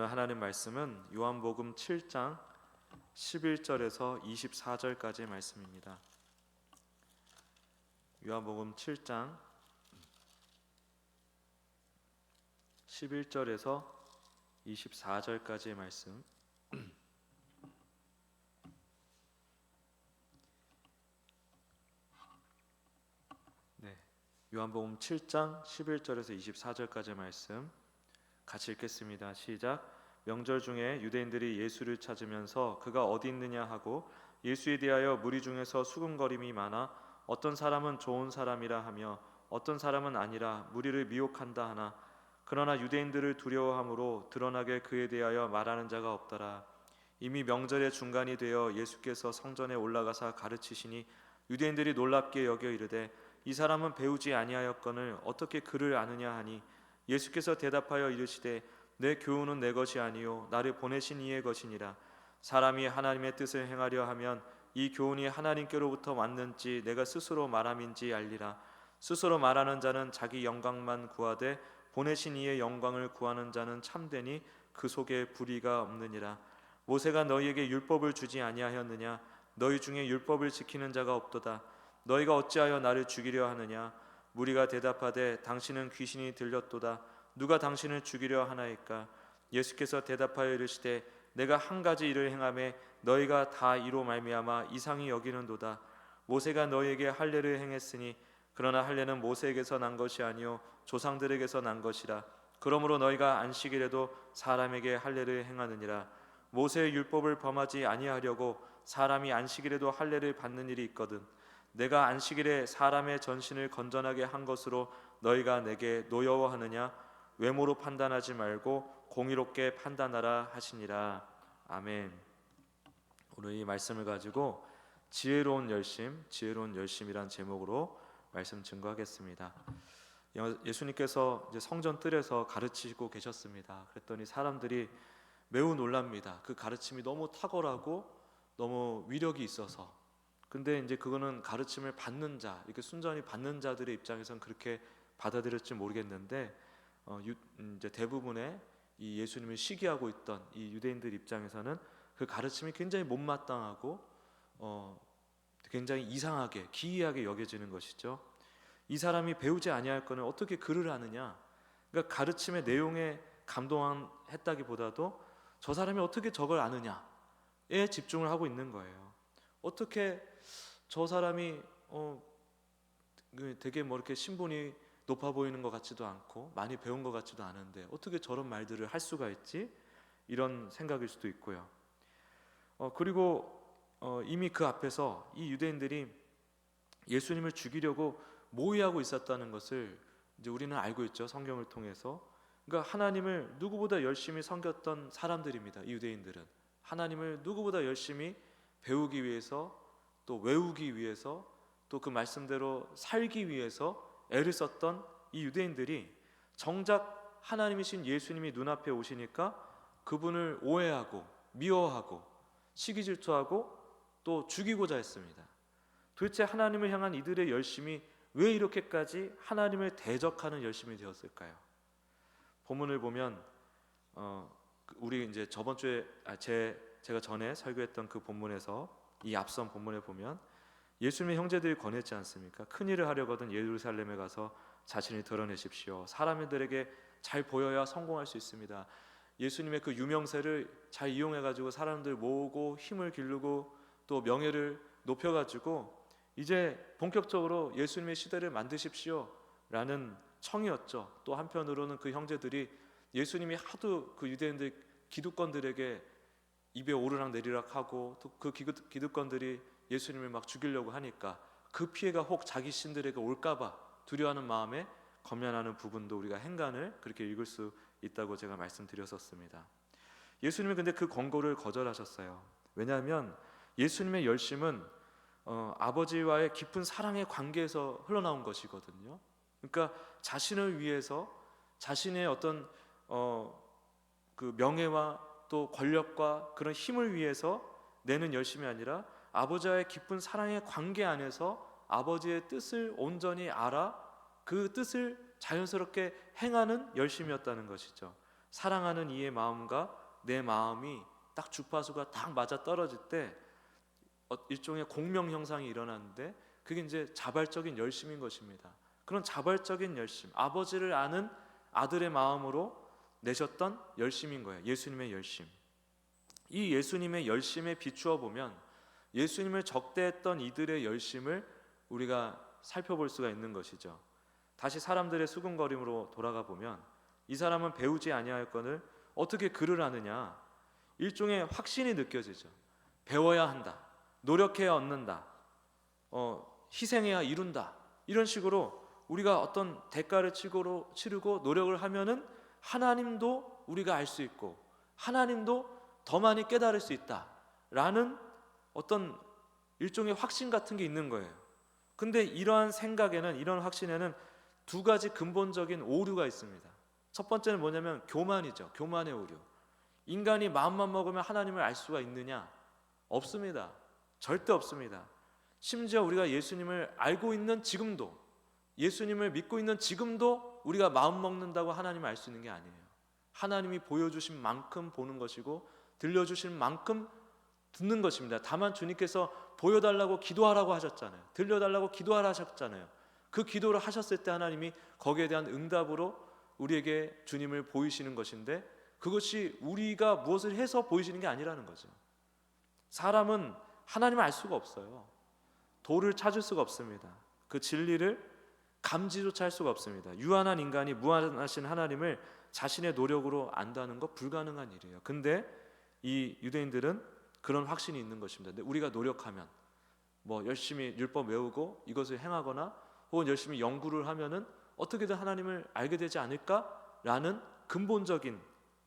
오늘 하나님 말씀은 요한복음 7장 11절에서 24절까지의 말씀입니다. 요한복음 7장 11절에서 24절까지의 말씀. 네, 요한복음 7장 11절에서 24절까지의 말씀 같이 읽겠습니다. 시작. 명절 중에 유대인들이 예수를 찾으면서 그가 어디 있느냐 하고 예수에 대하여 무리 중에서 수군거림이 많아 어떤 사람은 좋은 사람이라 하며 어떤 사람은 아니라 무리를 미혹한다 하나 그러나 유대인들을 두려워함으로 드러나게 그에 대하여 말하는 자가 없더라. 이미 명절의 중간이 되어 예수께서 성전에 올라가사 가르치시니 유대인들이 놀랍게 여겨 이르되 이 사람은 배우지 아니하였거늘 어떻게 그를 아느냐 하니 예수께서 대답하여 이르시되 내 교훈은 내 것이 아니요 나를 보내신 이의 것이니라. 사람이 하나님의 뜻을 행하려 하면 이 교훈이 하나님께로부터 왔는지 내가 스스로 말함인지 알리라. 스스로 말하는 자는 자기 영광만 구하되 보내신 이의 영광을 구하는 자는 참되니 그 속에 불의가 없느니라. 모세가 너희에게 율법을 주지 아니하였느냐? 너희 중에 율법을 지키는 자가 없도다. 너희가 어찌하여 나를 죽이려 하느냐? 무리가 대답하되 당신은 귀신이 들렸도다. 누가 당신을 죽이려 하나이까? 예수께서 대답하여 이르시되 내가 한 가지 일을 행하매 너희가 다 이로 말미암아 이상히 여기는도다. 모세가 너희에게 할례를 행했으니 그러나 할례는 모세에게서 난 것이 아니요 조상들에게서 난 것이라. 그러므로 너희가 안식일에도 사람에게 할례를 행하느니라. 모세의 율법을 범하지 아니하려고 사람이 안식일에도 할례를 받는 일이 있거든. 내가 안식일에 사람의 전신을 건전하게 한 것으로 너희가 내게 노여워하느냐? 외모로 판단하지 말고 공의롭게 판단하라 하시니라. 아멘. 오늘 이 말씀을 가지고 지혜로운 열심이란 제목으로 말씀 증거하겠습니다. 예수님께서 이제 성전 뜰에서 가르치고 계셨습니다. 그랬더니 사람들이 매우 놀랍니다. 그 가르침이 너무 탁월하고 너무 위력이 있어서. 근데 이제 그거는 가르침을 받는 자, 이렇게 순전히 받는 자들의 입장에서는 그렇게 받아들일지 모르겠는데 이제 대부분의 이 예수님을 시기하고 있던 이 유대인들 입장에서는 그 가르침이 굉장히 못마땅하고 굉장히 이상하게 기이하게 여겨지는 것이죠. 이 사람이 배우지 아니할 거는 어떻게 글을 아느냐? 그러니까 가르침의 내용에 감동했다기보다도 저 사람이 어떻게 저걸 아느냐에 집중을 하고 있는 거예요. 어떻게 저 사람이 되게 뭐 이렇게 신분이 높아 보이는 것 같지도 않고 많이 배운 것 같지도 않은데 어떻게 저런 말들을 할 수가 있지? 이런 생각일 수도 있고요. 그리고 이미 그 앞에서 이 유대인들이 예수님을 죽이려고 모의하고 있었다는 것을 이제 우리는 알고 있죠. 성경을 통해서. 그러니까 하나님을 누구보다 열심히 섬겼던 사람들입니다. 이 유대인들은 하나님을 누구보다 열심히 배우기 위해서 또 외우기 위해서 또 그 말씀대로 살기 위해서 애를 썼던 이 유대인들이 정작 하나님이신 예수님이 눈앞에 오시니까 그분을 오해하고 미워하고 시기질투하고 또 죽이고자 했습니다. 도대체 하나님을 향한 이들의 열심이 왜 이렇게까지 하나님을 대적하는 열심이 되었을까요? 본문을 보면 우리 이제 저번 주에 제가 전에 설교했던 그 본문에서 이 앞선 본문에 보면 예수님의 형제들이 권했지 않습니까? 큰 일을 하려거든 예루살렘에 가서 자신을 드러내십시오. 사람들에게 잘 보여야 성공할 수 있습니다. 예수님의 그 유명세를 잘 이용해가지고 사람들 모으고 힘을 기르고 또 명예를 높여가지고 이제 본격적으로 예수님의 시대를 만드십시오 라는 청이었죠. 또 한편으로는 그 형제들이 예수님이 하도 그 유대인들 기득권들에게 입에 오르락 내리락 하고 또 그 기득권들이 예수님을 막 죽이려고 하니까 그 피해가 혹 자기 신들에게 올까봐 두려워하는 마음에 검면하는 부분도 우리가 행간을 그렇게 읽을 수 있다고 제가 말씀드렸었습니다. 예수님은 근데 그 권고를 거절하셨어요. 왜냐하면 예수님의 열심은 아버지와의 깊은 사랑의 관계에서 흘러나온 것이거든요. 그러니까 자신을 위해서 자신의 어떤 그 명예와 또 권력과 그런 힘을 위해서 내는 열심이 아니라 아버지와의 깊은 사랑의 관계 안에서 아버지의 뜻을 온전히 알아 그 뜻을 자연스럽게 행하는 열심이었다는 것이죠. 사랑하는 이의 마음과 내 마음이 딱 주파수가 딱 맞아 떨어질 때 일종의 공명 형상이 일어나는데, 그게 이제 자발적인 열심인 것입니다. 그런 자발적인 열심, 아버지를 아는 아들의 마음으로 내셨던 열심인 거예요. 예수님의 열심. 이 예수님의 열심에 비추어 보면 예수님을 적대했던 이들의 열심을 우리가 살펴볼 수가 있는 것이죠. 다시 사람들의 수군거림으로 돌아가 보면 이 사람은 배우지 아니하였거늘 어떻게 글을 아느냐, 일종의 확신이 느껴지죠. 배워야 한다, 노력해야 얻는다, 희생해야 이룬다, 이런 식으로 우리가 어떤 대가를 치르고 노력을 하면은 하나님도 우리가 알 수 있고 하나님도 더 많이 깨달을 수 있다라는 어떤 일종의 확신 같은 게 있는 거예요. 근데 이러한 생각에는, 이런 확신에는 두 가지 근본적인 오류가 있습니다. 첫 번째는 뭐냐면 교만이죠. 교만의 오류. 인간이 마음만 먹으면 하나님을 알 수가 있느냐? 없습니다. 절대 없습니다. 심지어 우리가 예수님을 알고 있는 지금도, 예수님을 믿고 있는 지금도 우리가 마음 먹는다고 하나님을 알 수 있는 게 아니에요. 하나님이 보여주신 만큼 보는 것이고 들려주신 만큼 듣는 것입니다. 다만 주님께서 보여달라고 기도하라고 하셨잖아요. 들려달라고 기도하라 하셨잖아요. 그 기도를 하셨을 때 하나님이 거기에 대한 응답으로 우리에게 주님을 보이시는 것인데, 그것이 우리가 무엇을 해서 보이시는 게 아니라는 거죠. 사람은 하나님을 알 수가 없어요. 도를 찾을 수가 없습니다. 그 진리를 감지조차 할 수가 없습니다. 유한한 인간이 무한하신 하나님을 자신의 노력으로 안다는 거 불가능한 일이에요. 근데 이 유대인들은 그런 확신이 있는 것입니다. 우리가 노력하면, 열심히 율법 외우고 이것을 행하거나 혹은 열심히 연구를 하면은 어떻게든 하나님을 알게 되지 않을까라는 근본적인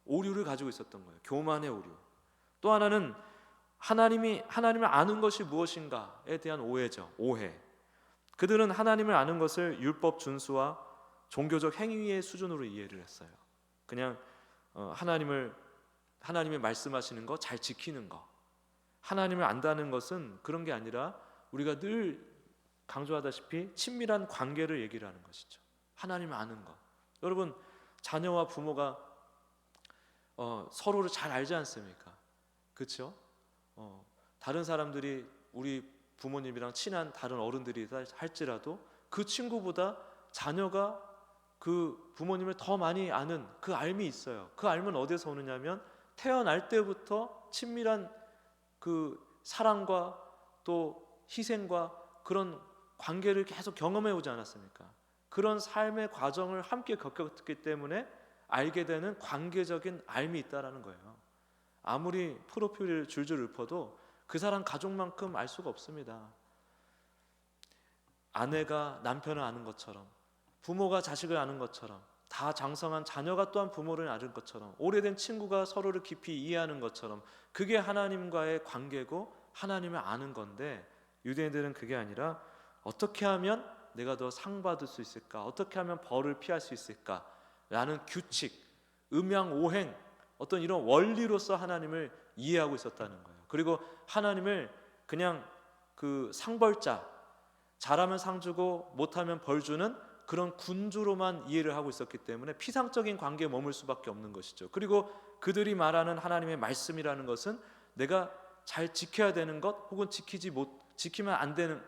오류를 가지고 있었던 거예요. 교만의 오류. 또 하나는 하나님을 아는 것이 무엇인가에 대한 오해죠. 오해. 그들은 하나님을 아는 것을 율법 준수와 종교적 행위의 수준으로 이해를 했어요. 그냥 하나님이 말씀하시는 거 잘 지키는 거. 하나님을 안다는 것은 그런 게 아니라 우리가 늘 강조하다시피 친밀한 관계를 얘기를 하는 것이죠. 하나님을 아는 것. 여러분, 자녀와 부모가 서로를 잘 알지 않습니까? 그렇죠? 다른 사람들이 우리 부모님이랑 친한 다른 어른들이 할지라도 그 친구보다 자녀가 그 부모님을 더 많이 아는 그 알미 있어요. 그 알면 어디서 오느냐면 태어날 때부터 친밀한 그 사랑과 또 희생과 그런 관계를 계속 경험해 오지 않았습니까? 그런 삶의 과정을 함께 겪었기 때문에 알게 되는 관계적인 알미 있다라는 거예요. 아무리 프로필을 줄줄 읊어도 그 사람 가족만큼 알 수가 없습니다. 아내가 남편을 아는 것처럼, 부모가 자식을 아는 것처럼, 다 장성한 자녀가 또한 부모를 아는 것처럼, 오래된 친구가 서로를 깊이 이해하는 것처럼, 그게 하나님과의 관계고 하나님을 아는 건데, 유대인들은 그게 아니라 어떻게 하면 내가 더 상 받을 수 있을까? 어떻게 하면 벌을 피할 수 있을까? 라는 규칙, 음양 오행, 어떤 이런 원리로서 하나님을 이해하고 있었다는 거예요. 그리고 하나님을 그냥 그 상벌자, 잘하면 상 주고 못하면 벌 주는 그런 군주로만 이해를 하고 있었기 때문에 피상적인 관계에 머물 수밖에 없는 것이죠. 그리고 그들이 말하는 하나님의 말씀이라는 것은 내가 잘 지켜야 되는 것, 혹은 지키면 안 되는,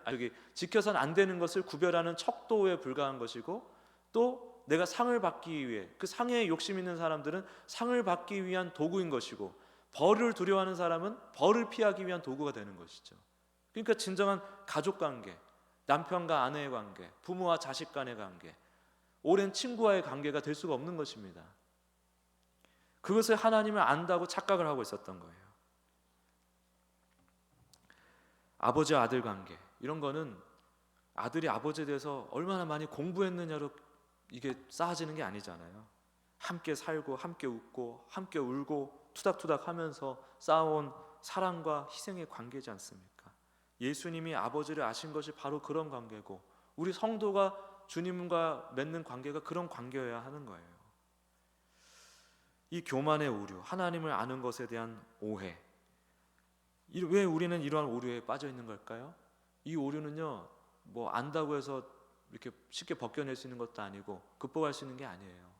지켜서는 안 되는 것을 구별하는 척도에 불과한 것이고, 또 내가 상을 받기 위해, 그 상에 욕심 있는 사람들은 상을 받기 위한 도구인 것이고, 벌을 두려워하는 사람은 벌을 피하기 위한 도구가 되는 것이죠. 그러니까 진정한 가족관계, 남편과 아내의 관계, 부모와 자식 간의 관계, 오랜 친구와의 관계가 될 수가 없는 것입니다. 그것을 하나님을 안다고 착각을 하고 있었던 거예요. 아버지와 아들 관계, 이런 거는 아들이 아버지에 대해서 얼마나 많이 공부했느냐로 이게 쌓아지는 게 아니잖아요. 함께 살고 함께 웃고 함께 울고 투닥투닥 하면서 쌓아온 사랑과 희생의 관계지 않습니까? 예수님이 아버지를 아신 것이 바로 그런 관계고, 우리 성도가 주님과 맺는 관계가 그런 관계여야 하는 거예요. 이 교만의 오류, 하나님을 아는 것에 대한 오해, 왜 우리는 이러한 오류에 빠져 있는 걸까요? 이 오류는요, 안다고 해서 이렇게 쉽게 벗겨낼 수 있는 것도 아니고 극복할 수 있는 게 아니에요.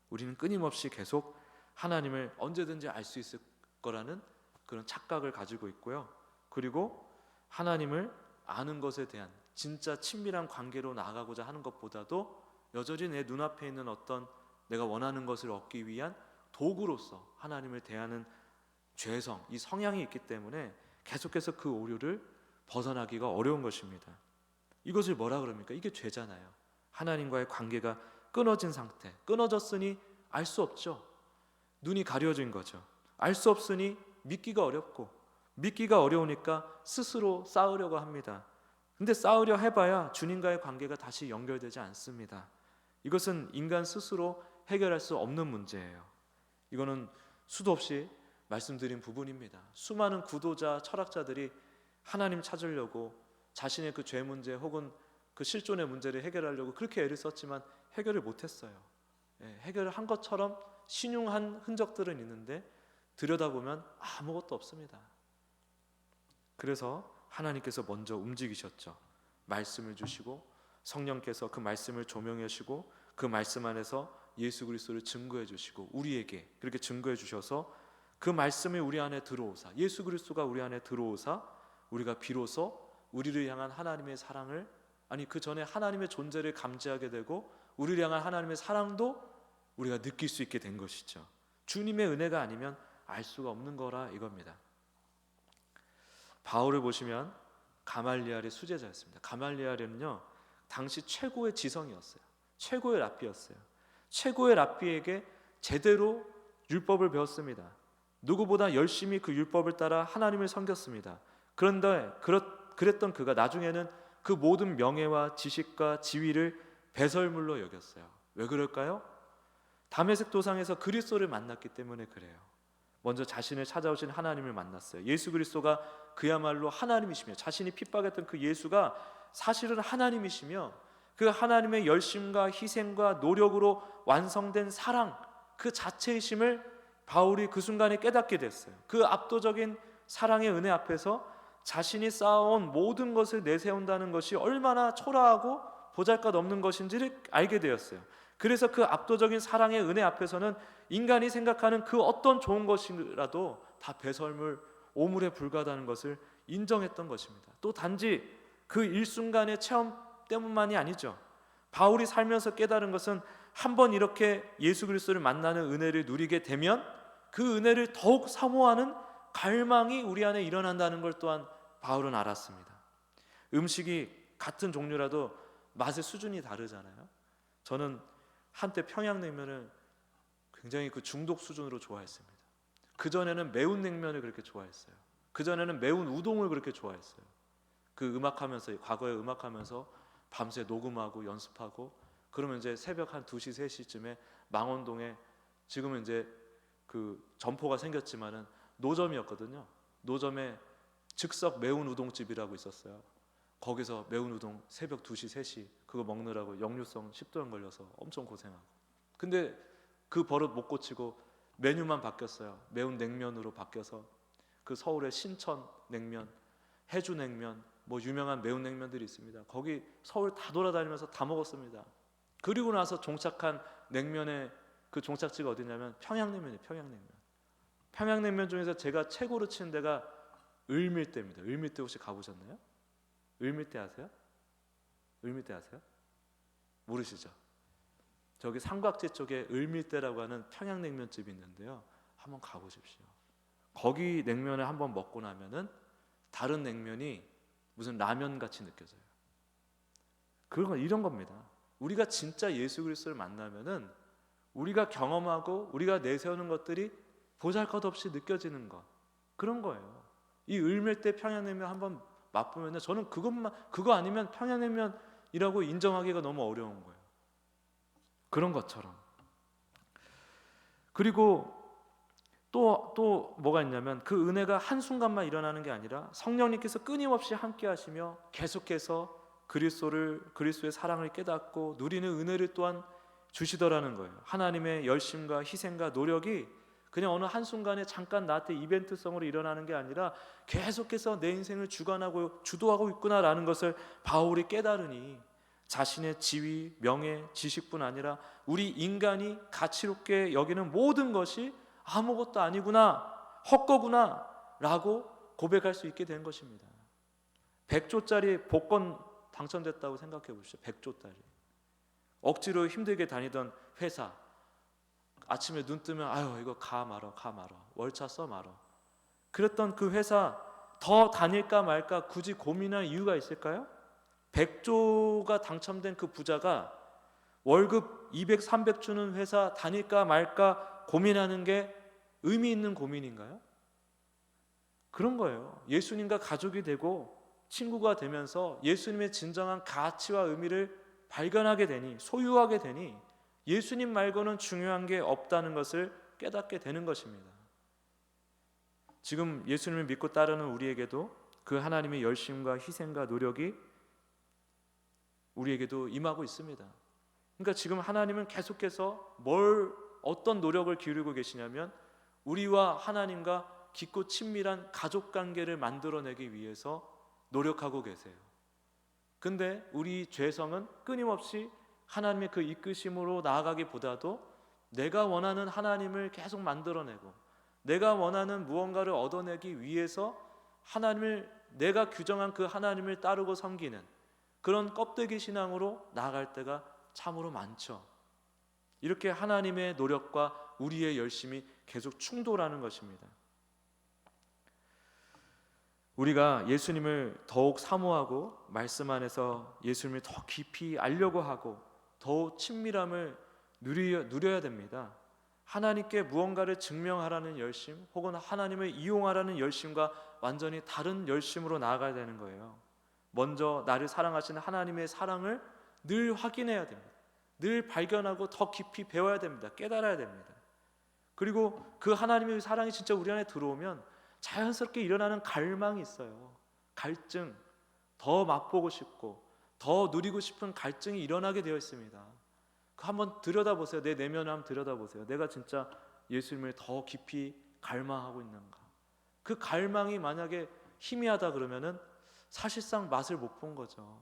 우리는 끊임없이 계속 하나님을 언제든지 알 수 있을 거라는 그런 착각을 가지고 있고요. 그리고 하나님을 아는 것에 대한 진짜 친밀한 관계로 나아가고자 하는 것보다도 여전히 내 눈앞에 있는 어떤 내가 원하는 것을 얻기 위한 도구로서 하나님을 대하는 죄성, 이 성향이 있기 때문에 계속해서 그 오류를 벗어나기가 어려운 것입니다. 이것을 뭐라 그럽니까? 이게 죄잖아요. 하나님과의 관계가 끊어진 상태, 끊어졌으니 알 수 없죠. 눈이 가려진 거죠. 알 수 없으니 믿기가 어렵고, 믿기가 어려우니까 스스로 쌓으려고 합니다. 근데 쌓으려 해봐야 주님과의 관계가 다시 연결되지 않습니다. 이것은 인간 스스로 해결할 수 없는 문제예요. 이거는 수도 없이 말씀드린 부분입니다. 수많은 구도자, 철학자들이 하나님 찾으려고 자신의 그 죄 문제 혹은 그 실존의 문제를 해결하려고 그렇게 애를 썼지만 해결을 못했어요. 해결을 한 것처럼 신용한 흔적들은 있는데 들여다보면 아무것도 없습니다. 그래서 하나님께서 먼저 움직이셨죠. 말씀을 주시고 성령께서 그 말씀을 조명해 주시고 그 말씀 안에서 예수 그리스도를 증거해 주시고 우리에게 그렇게 증거해 주셔서 그 말씀이 우리 안에 들어오사, 예수 그리스도가 우리 안에 들어오사 우리가 비로소 우리를 향한 하나님의 사랑을, 아니 그 전에 하나님의 존재를 감지하게 되고 우리를 향한 하나님의 사랑도 우리가 느낄 수 있게 된 것이죠. 주님의 은혜가 아니면 알 수가 없는 거라 이겁니다. 바울을 보시면 가말리엘의 수제자였습니다. 가말리엘은요 당시 최고의 지성이었어요. 최고의 랍비였어요. 최고의 랍비에게 제대로 율법을 배웠습니다. 누구보다 열심히 그 율법을 따라 하나님을 섬겼습니다. 그런데 그랬던 그가 나중에는 그 모든 명예와 지식과 지위를 배설물로 여겼어요. 왜 그럴까요? 다메섹 도상에서 그리스도를 만났기 때문에 그래요. 먼저 자신을 찾아오신 하나님을 만났어요. 예수 그리스도가 그야말로 하나님이시며 자신이 핍박했던 그 예수가 사실은 하나님이시며 그 하나님의 열심과 희생과 노력으로 완성된 사랑 그 자체이심을 바울이 그 순간에 깨닫게 됐어요. 그 압도적인 사랑의 은혜 앞에서 자신이 쌓아온 모든 것을 내세운다는 것이 얼마나 초라하고 보잘것없는 것인지를 알게 되었어요. 그래서 그 압도적인 사랑의 은혜 앞에서는 인간이 생각하는 그 어떤 좋은 것이라도 다 배설물, 오물에 불과하다는 것을 인정했던 것입니다. 또 단지 그 일순간의 체험 때문만이 아니죠. 바울이 살면서 깨달은 것은 한번 이렇게 예수 그리스도를 만나는 은혜를 누리게 되면 그 은혜를 더욱 사모하는 갈망이 우리 안에 일어난다는 걸 또한 바울은 알았습니다. 음식이 같은 종류라도 맛의 수준이 다르잖아요. 저는 한때 평양냉면을 굉장히 그 중독 수준으로 좋아했습니다. 그전에는 매운 냉면을 그렇게 좋아했어요. 그전에는 매운 우동을 그렇게 좋아했어요. 그 음악하면서, 과거에 음악하면서 밤새 녹음하고 연습하고 그러면 이제 새벽 한 2시, 3시쯤에 망원동에 지금은 이제 그 점포가 생겼지만은 노점이었거든요. 노점에 즉석 매운 우동집이라고 있었어요. 거기서 매운 우동 새벽 2시, 3시 그거 먹느라고 역류성 식도염 걸려서 엄청 고생하고. 근데 그 버릇 못 고치고 메뉴만 바뀌었어요. 매운 냉면으로 바뀌어서 그 서울의 신천 냉면, 해주 냉면, 뭐 유명한 매운 냉면들이 있습니다. 거기 서울 다 돌아다니면서 다 먹었습니다. 그리고 나서 종착한 냉면의 그 종착지가 어디냐면 평양냉면이에요. 평양냉면. 평양냉면 중에서 제가 최고로 치는 데가 을밀대입니다. 을밀대 혹시 가보셨나요? 을밀대 아세요? 을밀대 아세요? 모르시죠? 저기 삼각지 쪽에 을밀대라고 하는 평양냉면집이 있는데요. 한번 가보십시오. 거기 냉면을 한번 먹고 나면은 다른 냉면이 무슨 라면 같이 느껴져요. 그런 건 이런 겁니다. 우리가 진짜 예수 그리스도를 만나면은 우리가 경험하고 우리가 내세우는 것들이 보잘것없이 느껴지는 것, 그런 거예요. 이 을밀대 평양냉면 한번 맛보면은 저는 그거 아니면 평양냉면이라고 인정하기가 너무 어려운 거예요. 그런 것처럼. 그리고 또 뭐가 있냐면 그 은혜가 한순간만 일어나는 게 아니라 성령님께서 끊임없이 함께 하시며 계속해서 그리스도의 사랑을 깨닫고 누리는 은혜를 또한 주시더라는 거예요. 하나님의 열심과 희생과 노력이 그냥 어느 한순간에 잠깐 나한테 이벤트성으로 일어나는 게 아니라 계속해서 내 인생을 주관하고 주도하고 있구나라는 것을 바울이 깨달으니 자신의 지위, 명예, 지식뿐 아니라 우리 인간이 가치롭게 여기는 모든 것이 아무것도 아니구나, 헛거구나 라고 고백할 수 있게 된 것입니다. 100조짜리 복권 당첨됐다고 생각해 보시죠. 100조짜리. 억지로 힘들게 다니던 회사, 아침에 눈 뜨면 아유 이거 가 말어 월차 써 말어, 그랬던 그 회사 더 다닐까 말까 굳이 고민할 이유가 있을까요? 100조가 당첨된 그 부자가 월급 200, 300 주는 회사 다닐까 말까 고민하는 게 의미 있는 고민인가요? 그런 거예요. 예수님과 가족이 되고 친구가 되면서 예수님의 진정한 가치와 의미를 발견하게 되니, 소유하게 되니 예수님 말고는 중요한 게 없다는 것을 깨닫게 되는 것입니다. 지금 예수님을 믿고 따르는 우리에게도 그 하나님의 열심과 희생과 노력이 우리에게도 임하고 있습니다. 그러니까 지금 하나님은 계속해서 어떤 노력을 기울이고 계시냐면 우리와 하나님과 깊고 친밀한 가족관계를 만들어내기 위해서 노력하고 계세요. 근데 우리 죄성은 끊임없이 하나님의 그 이끄심으로 나아가기보다도 내가 원하는 하나님을 계속 만들어내고 내가 원하는 무언가를 얻어내기 위해서 내가 규정한 그 하나님을 따르고 섬기는 그런 껍데기 신앙으로 나아갈 때가 참으로 많죠. 이렇게 하나님의 노력과 우리의 열심이 계속 충돌하는 것입니다. 우리가 예수님을 더욱 사모하고 말씀 안에서 예수님을 더 깊이 알려고 하고 더욱 친밀함을 누려야 됩니다. 하나님께 무언가를 증명하라는 열심 혹은 하나님을 이용하라는 열심과 완전히 다른 열심으로 나아가야 되는 거예요. 먼저 나를 사랑하시는 하나님의 사랑을 늘 확인해야 됩니다. 늘 발견하고 더 깊이 배워야 됩니다. 깨달아야 됩니다. 그리고 그 하나님의 사랑이 진짜 우리 안에 들어오면 자연스럽게 일어나는 갈망이 있어요. 갈증, 더 맛보고 싶고 더 누리고 싶은 갈증이 일어나게 되어 있습니다. 한번 들여다보세요. 내 내면을 한번 들여다보세요. 내가 진짜 예수님을 더 깊이 갈망하고 있는가? 그 갈망이 만약에 희미하다 그러면은 사실상 맛을 못 본 거죠.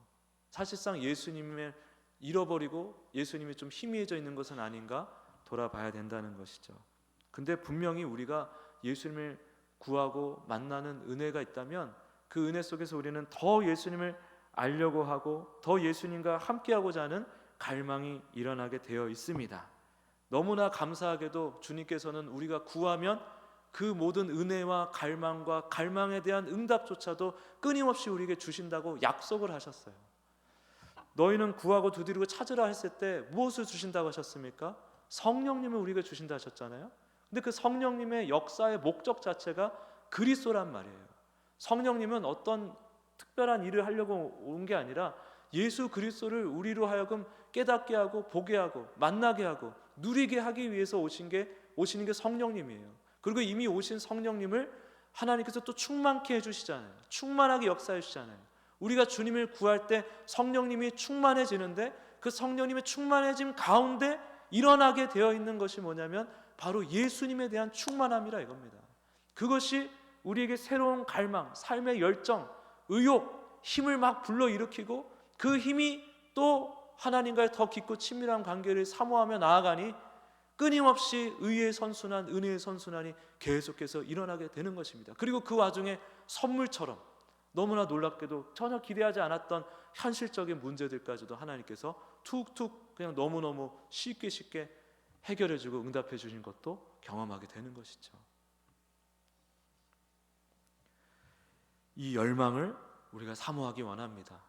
사실상 예수님을 잃어버리고 예수님이 좀 희미해져 있는 것은 아닌가 돌아봐야 된다는 것이죠. 근데 분명히 우리가 예수님을 구하고 만나는 은혜가 있다면 그 은혜 속에서 우리는 더 예수님을 알려고 하고 더 예수님과 함께하고자 하는 갈망이 일어나게 되어 있습니다. 너무나 감사하게도 주님께서는 우리가 구하면 그 모든 은혜와 갈망과 갈망에 대한 응답조차도 끊임없이 우리에게 주신다고 약속을 하셨어요. 너희는 구하고 두드리고 찾으라 했을 때 무엇을 주신다고 하셨습니까? 성령님을 우리에게 주신다 하셨잖아요. 근데 그 성령님의 역사의 목적 자체가 그리스도란 말이에요. 성령님은 어떤 특별한 일을 하려고 온 게 아니라 예수 그리스도를 우리로 하여금 깨닫게 하고 보게 하고 만나게 하고 누리게 하기 위해서 오시는 게 성령님이에요. 그리고 이미 오신 성령님을 하나님께서 또 충만케 해주시잖아요. 충만하게 역사해 주시잖아요. 우리가 주님을 구할 때 성령님이 충만해지는데 그 성령님의 충만해짐 가운데 일어나게 되어 있는 것이 뭐냐면 바로 예수님에 대한 충만함이라 이겁니다. 그것이 우리에게 새로운 갈망, 삶의 열정, 의욕, 힘을 막 불러일으키고 그 힘이 또 하나님과의 더 깊고 친밀한 관계를 사모하며 나아가니 끊임없이 의의 선순환, 은혜의 선순환이 계속해서 일어나게 되는 것입니다. 그리고 그 와중에 선물처럼 너무나 놀랍게도 전혀 기대하지 않았던 현실적인 문제들까지도 하나님께서 툭툭 그냥 너무너무 쉽게 해결해주고 응답해 주신 것도 경험하게 되는 것이죠. 이 열망을 우리가 사모하기 원합니다.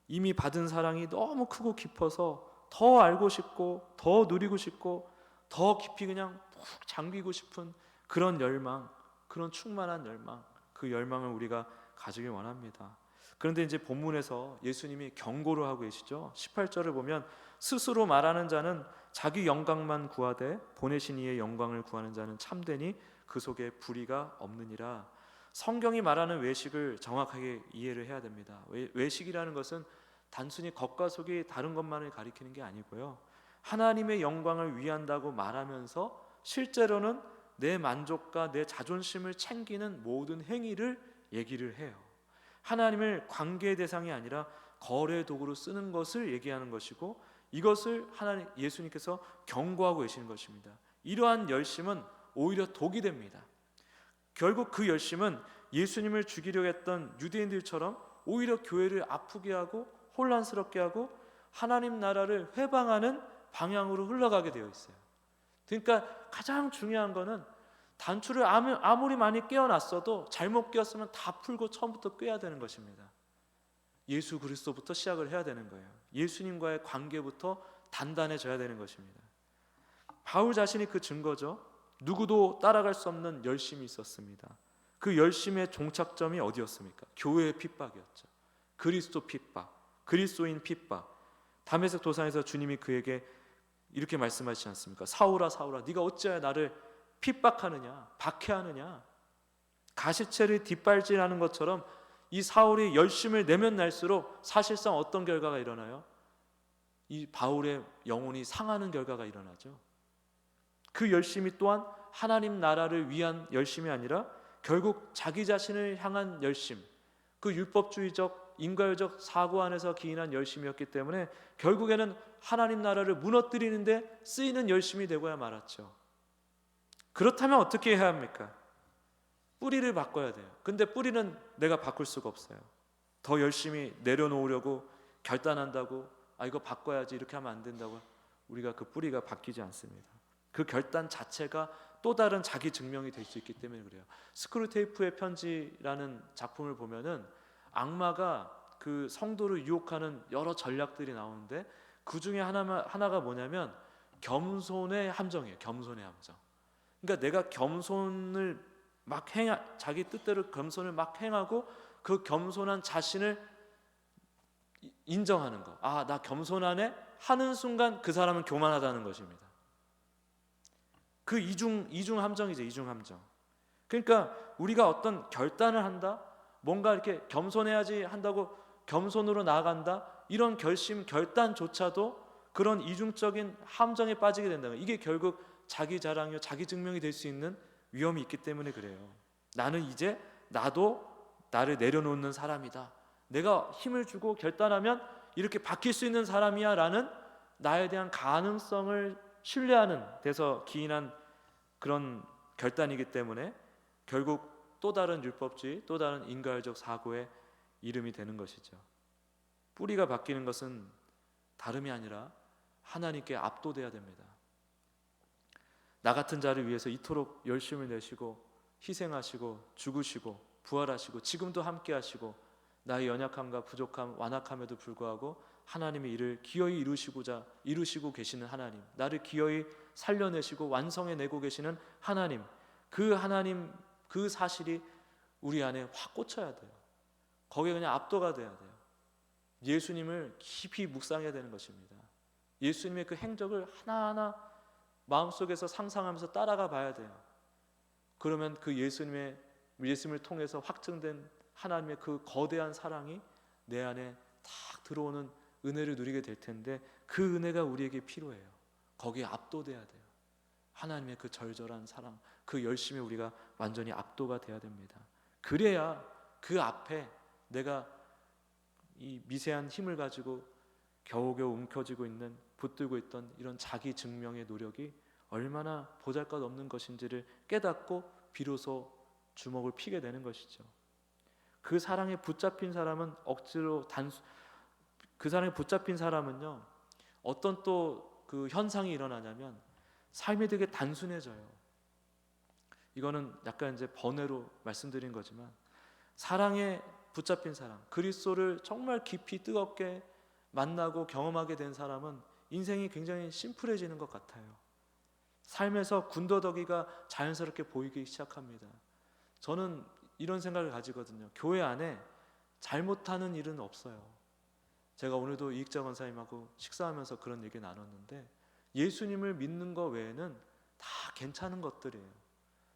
이미 받은 사랑이 너무 크고 깊어서 더 알고 싶고 더 누리고 싶고 더 깊이 그냥 푹 잠기고 싶은 그런 열망, 그런 충만한 열망, 그 열망을 우리가 가지길 원합니다. 그런데 이제 본문에서 예수님이 경고를 하고 계시죠. 18절을 보면 스스로 말하는 자는 자기 영광만 구하되 보내신 이의 영광을 구하는 자는 참되니 그 속에 불의가 없느니라. 성경이 말하는 외식을 정확하게 이해를 해야 됩니다. 외식이라는 것은 단순히 겉과 속이 다른 것만을 가리키는 게 아니고요, 하나님의 영광을 위한다고 말하면서 실제로는 내 만족과 내 자존심을 챙기는 모든 행위를 얘기를 해요. 하나님을 관계의 대상이 아니라 거래 도구로 쓰는 것을 얘기하는 것이고 이것을 예수님께서 경고하고 계시는 것입니다. 이러한 열심은 오히려 독이 됩니다. 결국 그 열심은 예수님을 죽이려고 했던 유대인들처럼 오히려 교회를 아프게 하고 혼란스럽게 하고 하나님 나라를 회방하는 방향으로 흘러가게 되어 있어요. 그러니까 가장 중요한 거는 단추를 아무리 많이 꿰어놨어도 잘못 꿰었으면 다 풀고 처음부터 꿰야 되는 것입니다. 예수 그리스도부터 시작을 해야 되는 거예요. 예수님과의 관계부터 단단해져야 되는 것입니다. 바울 자신이 그 증거죠. 누구도 따라갈 수 없는 열심이 있었습니다. 그 열심의 종착점이 어디였습니까? 교회의 핍박이었죠. 그리스도 핍박, 그리스도인 핍박. 다메섹 도상에서 주님이 그에게 이렇게 말씀하시지 않습니까? 사울아 사울아 네가 어찌하여 나를 핍박하느냐, 박해하느냐. 가시체를 뒷발질하는 것처럼 이 사울이 열심을 내면 날수록 사실상 어떤 결과가 일어나요? 이 바울의 영혼이 상하는 결과가 일어나죠. 그 열심이 또한 하나님 나라를 위한 열심이 아니라 결국 자기 자신을 향한 열심, 그 율법주의적 인과유적 사고 안에서 기인한 열심이었기 때문에 결국에는 하나님 나라를 무너뜨리는데 쓰이는 열심이 되고야 말았죠. 그렇다면 어떻게 해야 합니까? 뿌리를 바꿔야 돼요. 근데 뿌리는 내가 바꿀 수가 없어요. 더 열심히 내려놓으려고 결단한다고 이거 바꿔야지 이렇게 하면 안 된다고 우리가 그 뿌리가 바뀌지 않습니다. 그 결단 자체가 또 다른 자기 증명이 될 수 있기 때문에 그래요. 스크루테이프의 편지라는 작품을 보면은 악마가 그 성도를 유혹하는 여러 전략들이 나오는데 그 중에 하나가 뭐냐면 겸손의 함정이에요. 겸손의 함정. 그러니까 내가 겸손을 막 자기 뜻대로 겸손을 막 행하고 그 겸손한 자신을 인정하는 거. 나 겸손하네 하는 순간 그 사람은 교만하다는 것입니다. 그 이중 함정이죠. 이중 함정. 그러니까 우리가 어떤 결단을 한다, 뭔가 이렇게 겸손해야지 한다고 겸손으로 나아간다, 이런 결단조차도 그런 이중적인 함정에 빠지게 된다는 거예요. 이게 결국 자기 자랑이요, 자기 증명이 될 수 있는 위험이 있기 때문에 그래요. 나는 이제 나도 나를 내려놓는 사람이다. 내가 힘을 주고 결단하면 이렇게 바뀔 수 있는 사람이야 라는 나에 대한 가능성을 신뢰하는 데서 기인한 그런 결단이기 때문에 결국 또 다른 율법주의, 또 다른 인과적 사고의 이름이 되는 것이죠. 뿌리가 바뀌는 것은 다름이 아니라 하나님께 압도돼야 됩니다. 나 같은 자를 위해서 이토록 열심을 내시고 희생하시고 죽으시고 부활하시고 지금도 함께 하시고 나의 연약함과 부족함, 완악함에도 불구하고 하나님의 일을 기어이 이루시고 계시는 하나님, 나를 기어이 살려내시고 완성해내고 계시는 하나님, 그 사실이 우리 안에 확 꽂혀야 돼요. 거기에 그냥 압도가 돼야 돼요. 예수님을 깊이 묵상해야 되는 것입니다. 예수님의 그 행적을 하나하나 마음속에서 상상하면서 따라가 봐야 돼요. 그러면 그 예수님을 통해서 확증된 하나님의 그 거대한 사랑이 내 안에 탁 들어오는 은혜를 누리게 될 텐데 그 은혜가 우리에게 필요해요. 거기에 압도돼야 돼요. 하나님의 그 절절한 사랑, 그 열심에 우리가 완전히 압도가 돼야 됩니다. 그래야 그 앞에 내가 이 미세한 힘을 가지고 겨우겨우 움켜쥐고 있는, 붙들고 있던 이런 자기 증명의 노력이 얼마나 보잘것없는 것인지를 깨닫고 비로소 주먹을 피게 되는 것이죠. 그 사랑에 붙잡힌 사람은 그 사랑에 붙잡힌 사람은요, 어떤 또 그 현상이 일어나냐면 삶이 되게 단순해져요. 이거는 약간 이제 번외로 말씀드린 거지만 사랑에 붙잡힌 사람, 그리스도를 정말 깊이 뜨겁게 만나고 경험하게 된 사람은 인생이 굉장히 심플해지는 것 같아요. 삶에서 군더더기가 자연스럽게 보이기 시작합니다. 저는 이런 생각을 가지거든요. 교회 안에 잘못하는 일은 없어요. 제가 오늘도 이익자 권사님하고 식사하면서 그런 얘기 나눴는데 예수님을 믿는 것 외에는 다 괜찮은 것들이에요.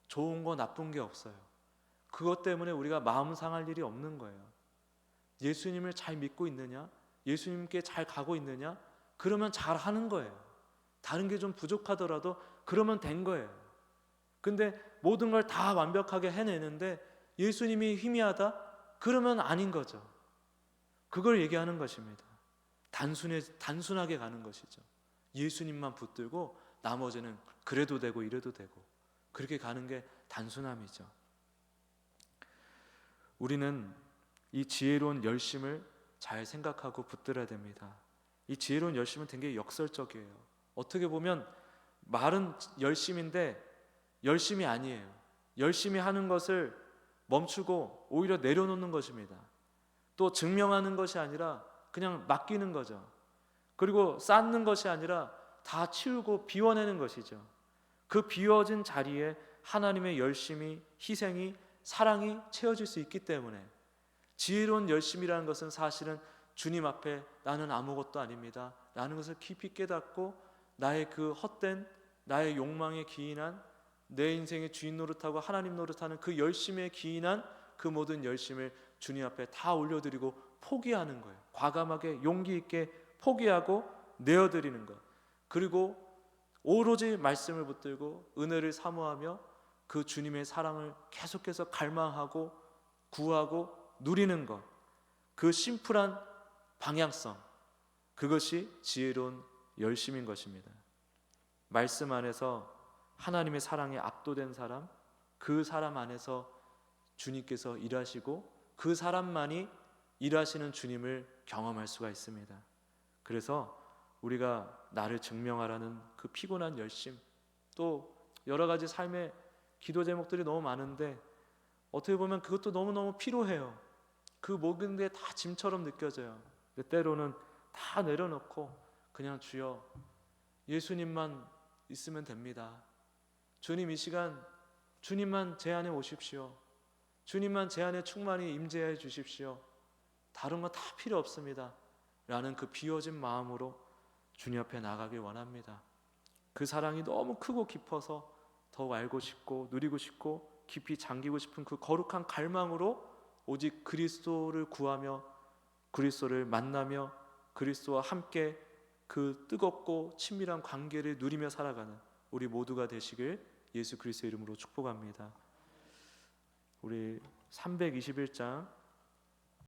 좋은 거 나쁜 게 없어요. 그것 때문에 우리가 마음 상할 일이 없는 거예요. 예수님을 잘 믿고 있느냐? 예수님께 잘 가고 있느냐? 그러면 잘 하는 거예요. 다른 게 좀 부족하더라도 그러면 된 거예요. 근데 모든 걸 다 완벽하게 해내는데 예수님이 희미하다? 그러면 아닌 거죠. 그걸 얘기하는 것입니다. 단순하게 가는 것이죠. 예수님만 붙들고 나머지는 그래도 되고 이래도 되고 그렇게 가는 게 단순함이죠. 우리는 이 지혜로운 열심을 잘 생각하고 붙들어야 됩니다. 이 지혜로운 열심은 되게 역설적이에요. 어떻게 보면 말은 열심인데 열심이 아니에요. 열심히 하는 것을 멈추고 오히려 내려놓는 것입니다. 또 증명하는 것이 아니라 그냥 맡기는 거죠. 그리고 쌓는 것이 아니라 다 치우고 비워내는 것이죠. 그 비워진 자리에 하나님의 열심이, 희생이, 사랑이 채워질 수 있기 때문에 지혜로운 열심이라는 것은 사실은 주님 앞에 나는 아무것도 아닙니다 라는 것을 깊이 깨닫고 나의 그 헛된 나의 욕망에 기인한 내 인생의 주인 노릇하고 하나님 노릇하는 그 열심에 기인한 그 모든 열심을 주님 앞에 다 올려드리고 포기하는 거예요. 과감하게 용기 있게 포기하고 내어드리는 것. 그리고 오로지 말씀을 붙들고 은혜를 사모하며 그 주님의 사랑을 계속해서 갈망하고 구하고 누리는 것. 그 심플한 방향성, 그것이 지혜로운 열심인 것입니다. 말씀 안에서 하나님의 사랑에 압도된 사람, 그 사람 안에서 주님께서 일하시고 그 사람만이 일하시는 주님을 경험할 수가 있습니다. 그래서 우리가 나를 증명하라는 그 피곤한 열심, 또 여러 가지 삶의 기도 제목들이 너무 많은데 어떻게 보면 그것도 너무너무 필요해요. 그 모든 게 다 짐처럼 느껴져요. 근데 때로는 다 내려놓고 그냥 주여 예수님만 있으면 됩니다. 주님, 이 시간 주님만 제 안에 오십시오. 주님만 제 안에 충만히 임재해 주십시오. 다른 거 다 필요 없습니다 라는 그 비워진 마음으로 주님 앞에 나가길 원합니다. 그 사랑이 너무 크고 깊어서 더욱 알고 싶고 누리고 싶고 깊이 잠기고 싶은 그 거룩한 갈망으로 오직 그리스도를 구하며 그리스도를 만나며 그리스도와 함께 그 뜨겁고 친밀한 관계를 누리며 살아가는 우리 모두가 되시길 예수 그리스도의 이름으로 축복합니다. 우리 321장